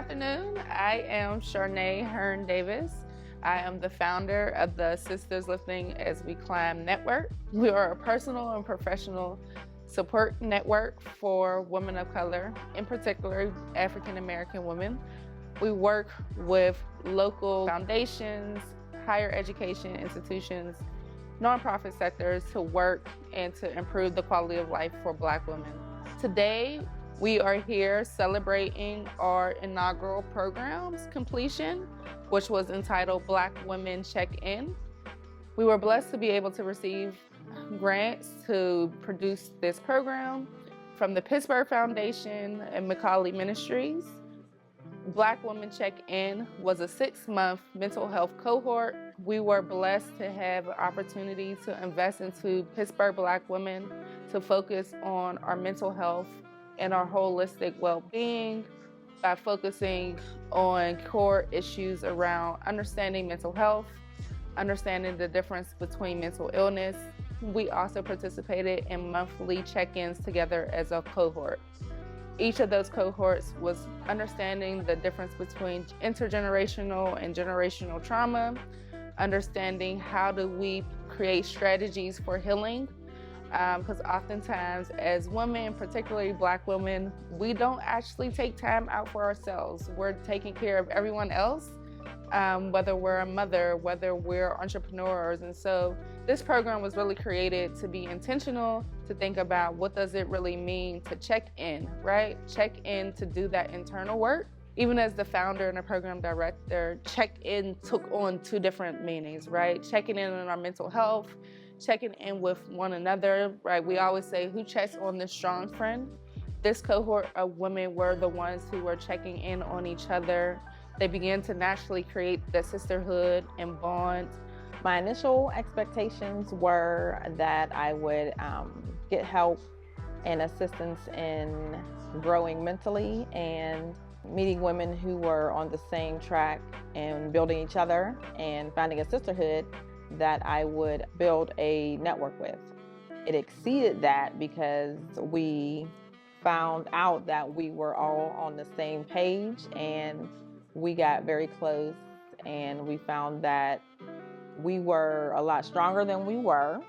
afternoon. I am Sharnae Hearn Davis. I am the founder of the Sisters Lifting as We Climb Network. We are a personal and professional support network for women of color, in particular African American women. We work with local foundations, higher education institutions, nonprofit sectors to work and to improve the quality of life for Black women. Today, we are here celebrating our inaugural program's completion, which was entitled Black Women Check-In. We were blessed to be able to receive grants to produce this program from the Pittsburgh Foundation and McCauley Ministries. Black Women Check-In was a 6-month mental health cohort. We were blessed to have an opportunity to invest into Pittsburgh Black women to focus on our mental health and our holistic well-being by focusing on core issues around understanding mental health, understanding the difference between mental illness. We also participated in monthly check-ins together as a cohort. Each of those cohorts was understanding the difference between intergenerational and generational trauma, understanding how do we create strategies for healing, because oftentimes as women, particularly Black women, we don't actually take time out for ourselves. We're taking care of everyone else, whether we're a mother, whether we're entrepreneurs. And so this program was really created to be intentional, to think about what does it really mean to check in, right? Check in to do that internal work. Even as the founder and the program director, check in took on 2 different meanings, right? Checking in on our mental health, checking in with one another, right? We always say, who checks on the strong friend? This cohort of women were the ones who were checking in on each other. They began to naturally create the sisterhood and bond. My initial expectations were that I would get help and assistance in growing mentally and meeting women who were on the same track and building each other and finding a sisterhood that I would build a network with. It exceeded that because we found out that we were all on the same page, and we got very close, and we found that we were a lot stronger than we were,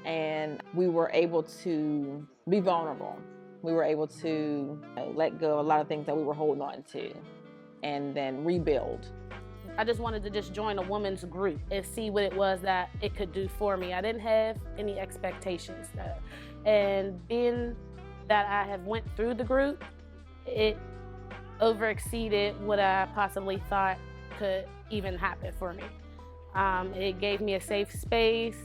and we were able to be vulnerable. We were able to let go of a lot of things that we were holding on to and then rebuild. I just wanted to just join a women's group and see what it was that it could do for me. I didn't have any expectations. And being that I have went through the group, it overexceeded what I possibly thought could even happen for me. It gave me a safe space.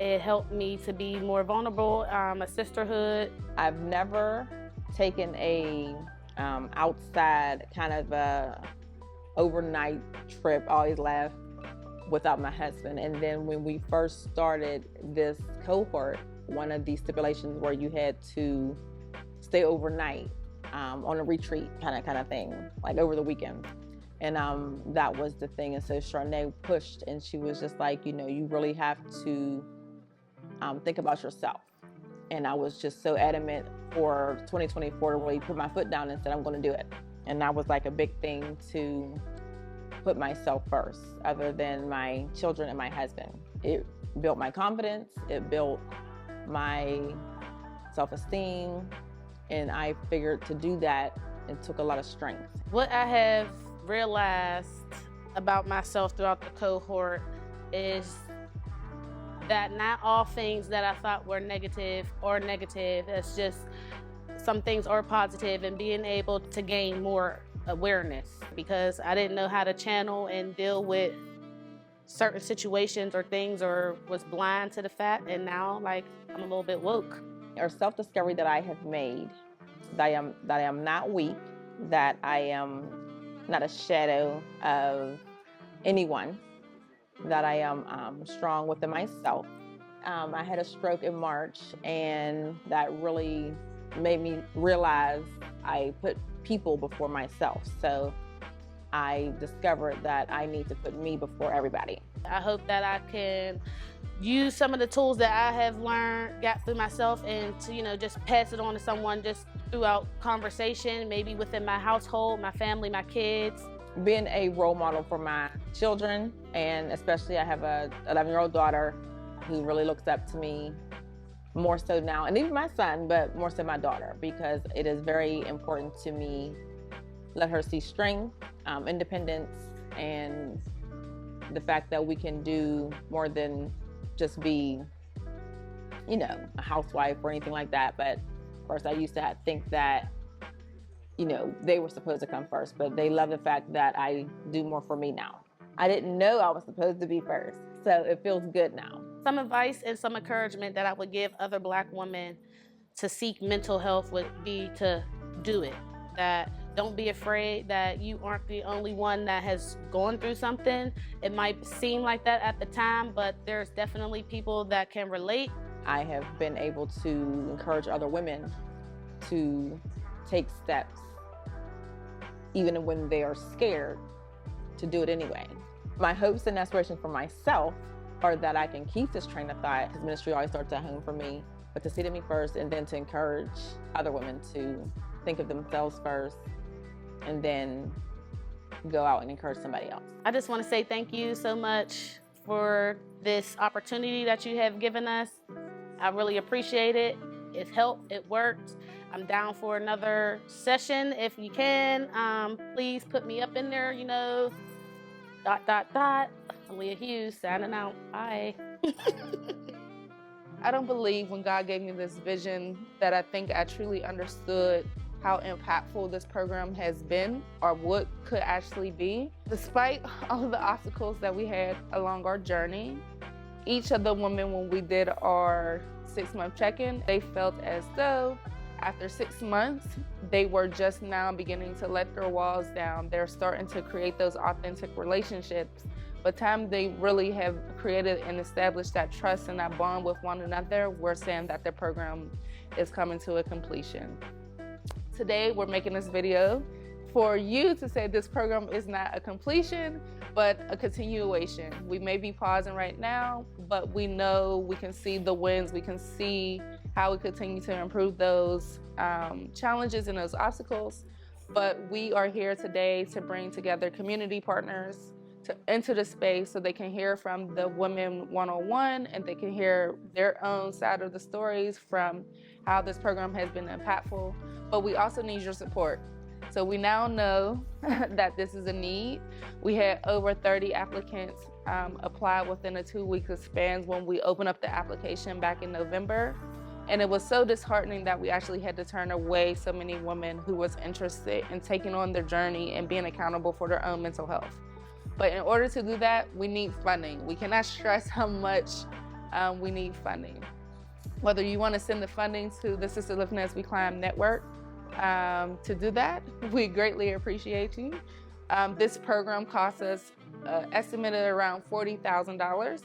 It helped me to be more vulnerable, a sisterhood. I've never taken a outside kind of a overnight trip, always laugh, without my husband. And then when we first started this cohort, one of the stipulations where you had to stay overnight on a retreat kind of thing, like over the weekend. And that was the thing. And so Sharnae pushed, and she was just like, you really have to think about yourself. And I was just so adamant for 2024 to really put my foot down and said, I'm going to do it. And that was like a big thing, to put myself first, other than my children and my husband. It built my confidence, it built my self-esteem, and I figured to do that, it took a lot of strength. What I have realized about myself throughout the cohort is that not all things that I thought were negative are negative. It's just some things are positive, and being able to gain more awareness, because I didn't know how to channel and deal with certain situations or things, or was blind to the fact, and now I'm a little bit woke. Or self-discovery that I have made, that I am not weak, that I am not a shadow of anyone, that I am strong within myself. I had a stroke in March, and that really made me realize I put people before myself. So I discovered that I need to put me before everybody. I hope that I can use some of the tools that I have learned, got through myself, and to, just pass it on to someone just throughout conversation, maybe within my household, my family, my kids. Being a role model for my children, and especially I have a 11-year-old daughter who really looks up to me more so now, and even my son, but more so my daughter, because it is very important to me. Let her see strength, independence, and the fact that we can do more than just be, you know, a housewife or anything like that. But of course, I used to think that, you know, they were supposed to come first, but they love the fact that I do more for me now. I didn't know I was supposed to be first, so it feels good now. Some advice and some encouragement that I would give other Black women to seek mental health would be to do it. That don't be afraid that you aren't the only one that has gone through something. It might seem like that at the time, but there's definitely people that can relate. I have been able to encourage other women to take steps, even when they are scared, to do it anyway. My hopes and aspirations for myself are that I can keep this train of thought, because ministry always starts at home for me, but to see it in me first, and then to encourage other women to think of themselves first, and then go out and encourage somebody else. I just want to say thank you so much for this opportunity that you have given us. I really appreciate it. It helped, it worked. I'm down for another session if you can. Please put me up in there, you know, ... I'm Leah Hughes, signing out. Bye. I don't believe when God gave me this vision that I think I truly understood how impactful this program has been, or what could actually be. Despite all of the obstacles that we had along our journey, each of the women, when we did our 6-month check-in, they felt as though after 6 months, they were just now beginning to let their walls down. They're starting to create those authentic relationships. By the time they really have created and established that trust and that bond with one another, we're saying that the program is coming to a completion. Today, we're making this video for you to say this program is not a completion, but a continuation. We may be pausing right now, but we know we can see the wins. We can see how we continue to improve those challenges and those obstacles. But we are here today to bring together community partners into the space so they can hear from the women one-on-one, and they can hear their own side of the stories from how this program has been impactful. But we also need your support. So we now know that this is a need. We had over 30 applicants apply within a 2-week span when we opened up the application back in November. And it was so disheartening that we actually had to turn away so many women who was interested in taking on their journey and being accountable for their own mental health. But in order to do that, we need funding. We cannot stress how much we need funding. Whether you want to send the funding to the Sisters Lifting As We Climb network, to do that, we greatly appreciate you. This program costs us estimated around $40,000.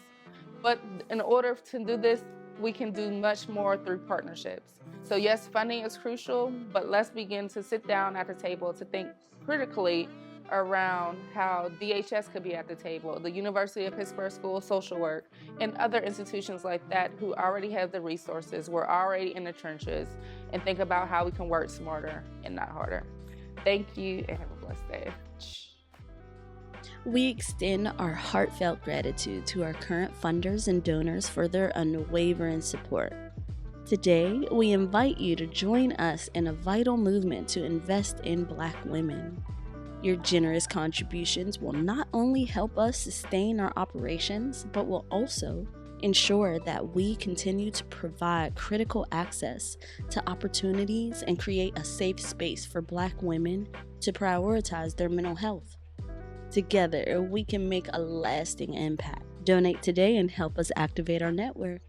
But in order to do this, we can do much more through partnerships. So yes, funding is crucial, but let's begin to sit down at the table to think critically around how DHS could be at the table, the University of Pittsburgh School of Social Work, and other institutions like that who already have the resources. We're already in the trenches, and think about how we can work smarter and not harder. Thank you, and have a blessed day. We extend our heartfelt gratitude to our current funders and donors for their unwavering support. Today, we invite you to join us in a vital movement to invest in Black women. Your generous contributions will not only help us sustain our operations, but will also ensure that we continue to provide critical access to opportunities and create a safe space for Black women to prioritize their mental health. Together, we can make a lasting impact. Donate today and help us activate our network.